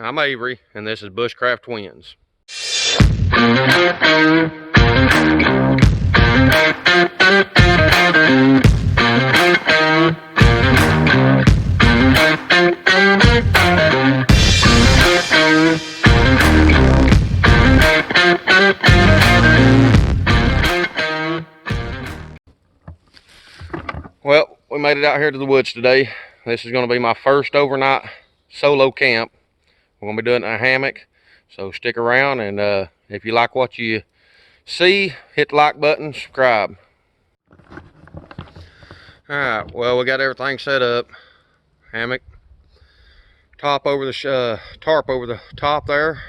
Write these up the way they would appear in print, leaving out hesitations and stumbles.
I'm Avery, and this is Bushcraft Twins. Well, we made it out here to the woods today. This is going to be my first overnight solo camp. We're going to be doing it in a hammock, so stick around, and if you like what you see, hit the like button, subscribe. Alright, well, we got everything set up. Hammock, top over the tarp over the top there,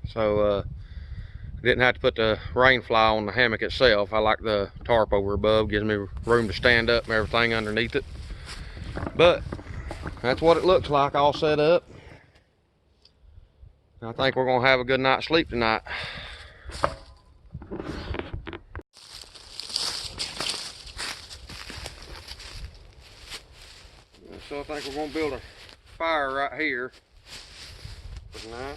so didn't have to put the rain fly on the hammock itself. I like the tarp over above, gives me room to stand up and everything underneath it. But that's what it looks like all set up. I think we're going to have a good night's sleep tonight. So I think we're going to build a fire right here for tonight.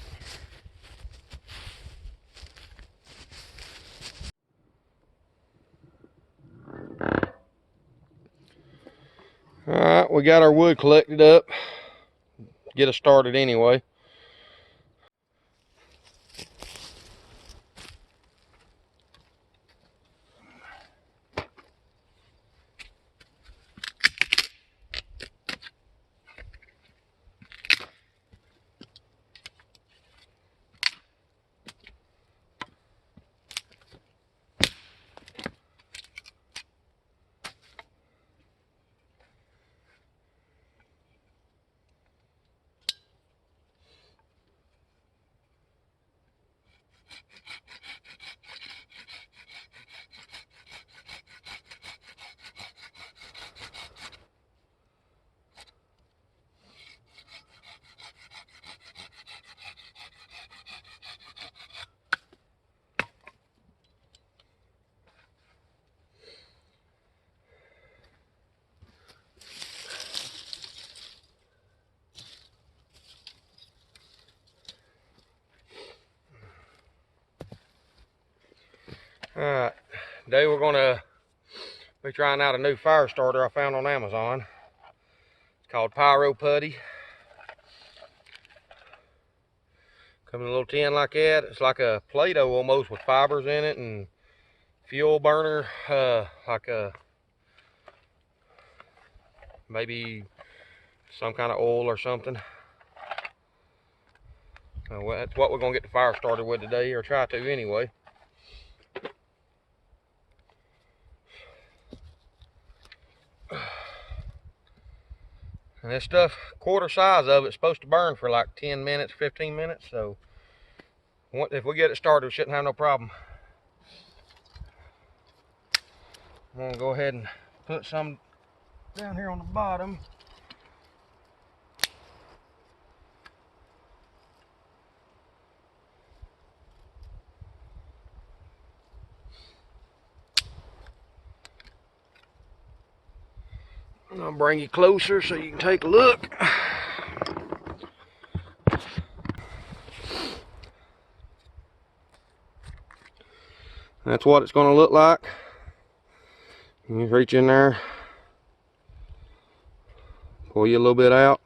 Alright, we got our wood collected up. Get us started anyway. Alright, today we're going to be trying out a new fire starter I found on Amazon. It's called Pyro Putty. Comes in a little tin like that. It's like a Play-Doh almost with fibers in it and fuel burner, like a maybe some kind of oil or something. Well, that's what we're going to get the fire started with today, or try to anyway. And this stuff, quarter size of it's supposed to burn for like 10 minutes, 15 minutes. So if we get it started, we shouldn't have no problem. I'm going to go ahead and put some down here on the bottom. And I'll bring you closer so you can take a look. That's what it's going to look like. You reach in there, pull you a little bit out.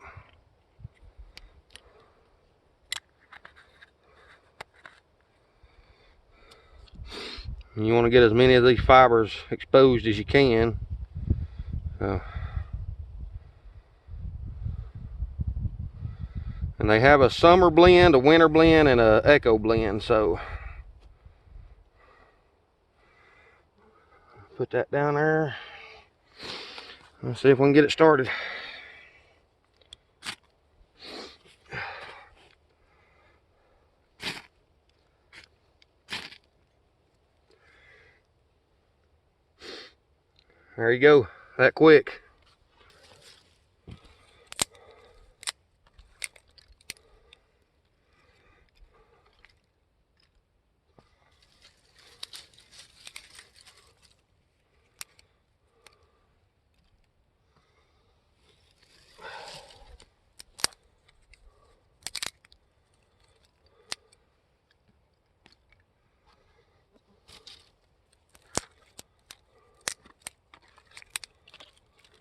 And you want to get as many of these fibers exposed as you can. And they have a summer blend, a winter blend, and a echo blend. So put that down there. Let's see if we can get it started. There you go, that quick.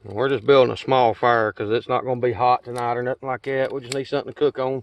We're just building a small fire because it's not going to be hot tonight or nothing like that. We just need something to cook on.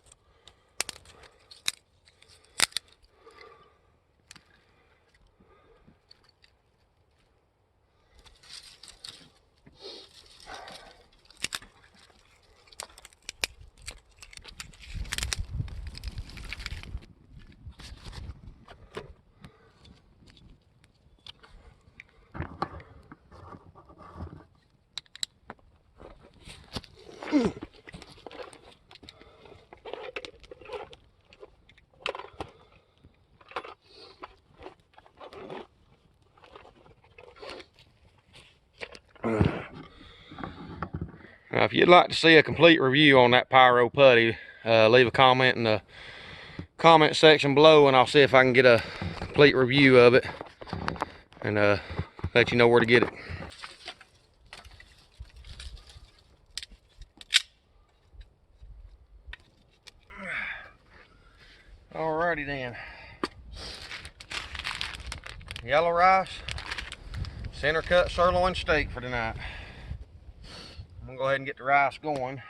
Now, if you'd like to see a complete review on that pyro putty, leave a comment in the comment section below, and I'll see if I can get a complete review of it and let you know where to get it. Alrighty then. Yellow rice, center cut sirloin steak for tonight. I'm gonna go ahead and get the rice going.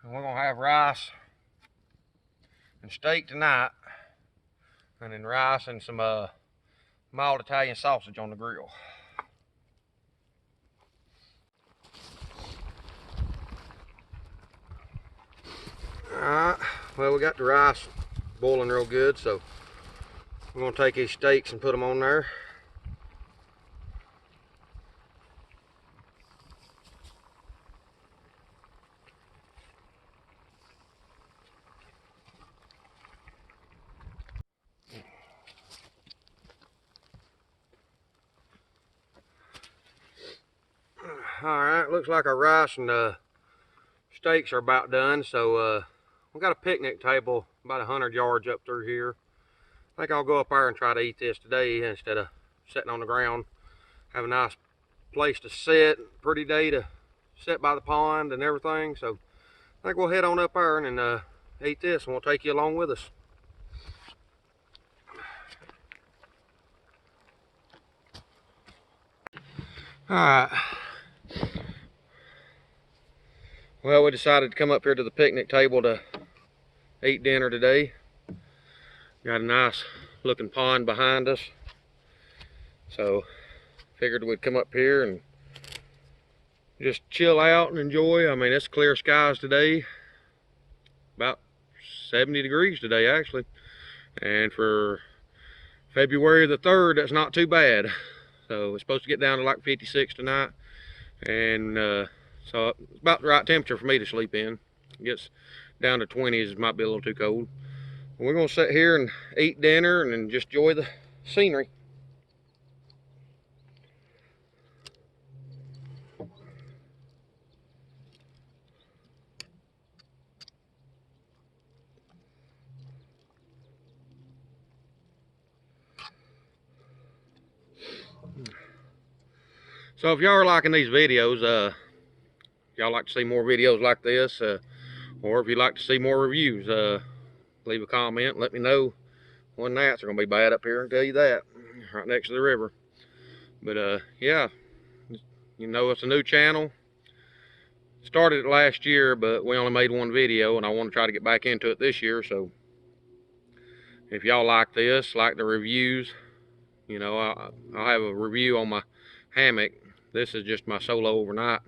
And we're gonna have rice and steak tonight, and then rice and some mild Italian sausage on the grill. Alright, well, we got the rice boiling real good, so we're gonna take these steaks and put them on there. Alright, looks like our rice and steaks are about done, so we got a picnic table about 100 yards up through here. I think I'll go up there and try to eat this today instead of sitting on the ground. Have a nice place to sit, pretty day to sit by the pond and everything, so I think we'll head on up there and eat this, and we'll take you along with us. Alright. Well, we decided to come up here to the picnic table to eat dinner today. Got a nice looking pond behind us, so figured we'd come up here and just chill out and enjoy. I mean, it's clear skies today, about 70 degrees today actually, and for February the 3rd, that's not too bad. So it's supposed to get down to like 56 tonight, and so it's about the right temperature for me to sleep in. It gets down to 20s, it might be a little too cold. We're gonna sit here and eat dinner and just enjoy the scenery. So if y'all are liking these videos, y'all like to see more videos like this, or if you'd like to see more reviews, leave a comment, let me know. One gnats are gonna be bad up here, I'll tell you that. Right next to the river. But yeah, you know, it's a new channel. Started it last year, but we only made one video, and I want to try to get back into it this year. So if y'all like this, like the reviews, you know, I'll have a review on my hammock. This is just my solo overnight,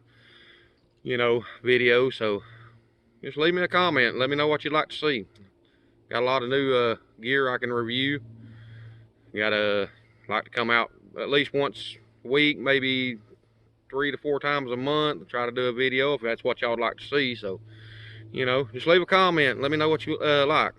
you know, video. So just leave me a comment. Let me know what you'd like to see. Got a lot of new gear I can review. Gotta like to come out at least once a week, maybe 3 to 4 times a month, try to do a video if that's what y'all would like to see. So, you know, just leave a comment. Let me know what you like.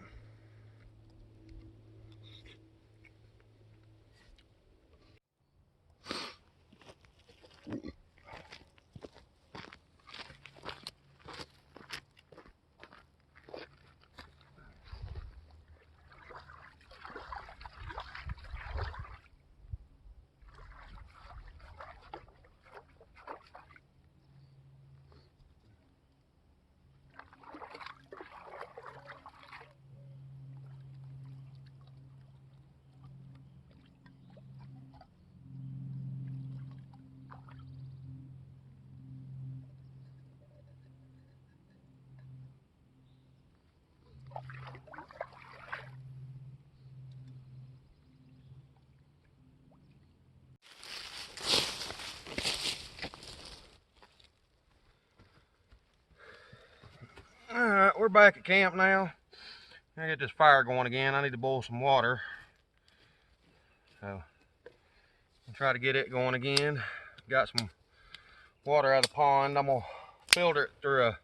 Alright, we're back at camp now. I get this fire going again. I need to boil some water. So I'll try to get it going again. Got some water out of the pond. I'm gonna filter it through a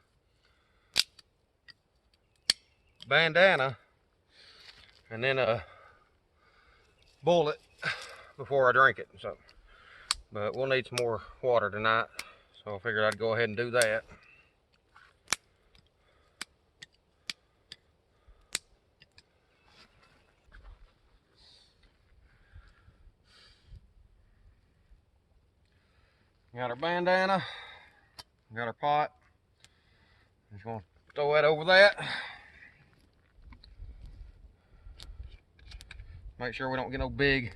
bandana and then boil it before I drink it. So, but we'll need some more water tonight, so I figured I'd go ahead and do that. Got our bandana, got our pot. Just gonna throw that over that. Make sure we don't get no big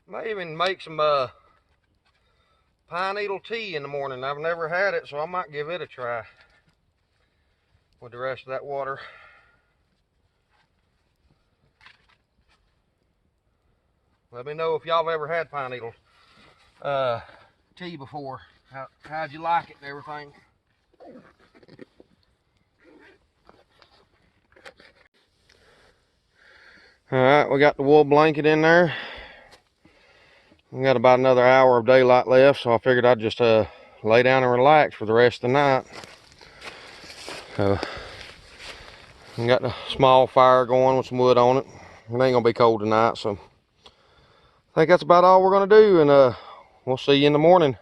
May even make some pine needle tea in the morning. I've never had it, so I might give it a try with the rest of that water. Let me know if y'all have ever had pine needle tea before. How'd you like it and everything? Alright, we got the wool blanket in there. We got about another hour of daylight left, so I figured I'd just lay down and relax for the rest of the night. So, we got the small fire going with some wood on it. It ain't gonna be cold tonight, so I think that's about all we're gonna do, and we'll see you in the morning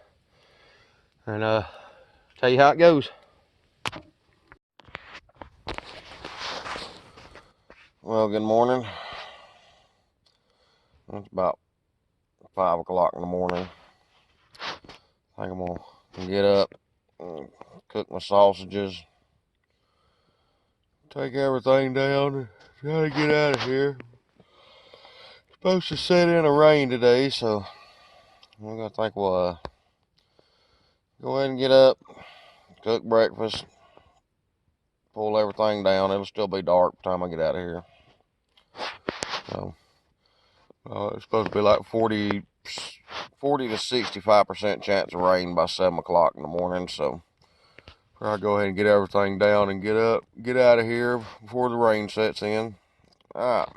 and tell you how it goes. Well, good morning. It's about 5 o'clock in the morning. I think I'm gonna get up and cook my sausages, take everything down, and try to get out of here. It's supposed to set in a rain today, so I'm gonna think we'll go ahead and get up, cook breakfast, pull everything down. It'll still be dark by the time I get out of here. So It's supposed to be like 40 to 65% chance of rain by 7 o'clock in the morning. So I'll go ahead and get everything down and get out of here before the rain sets in. All right.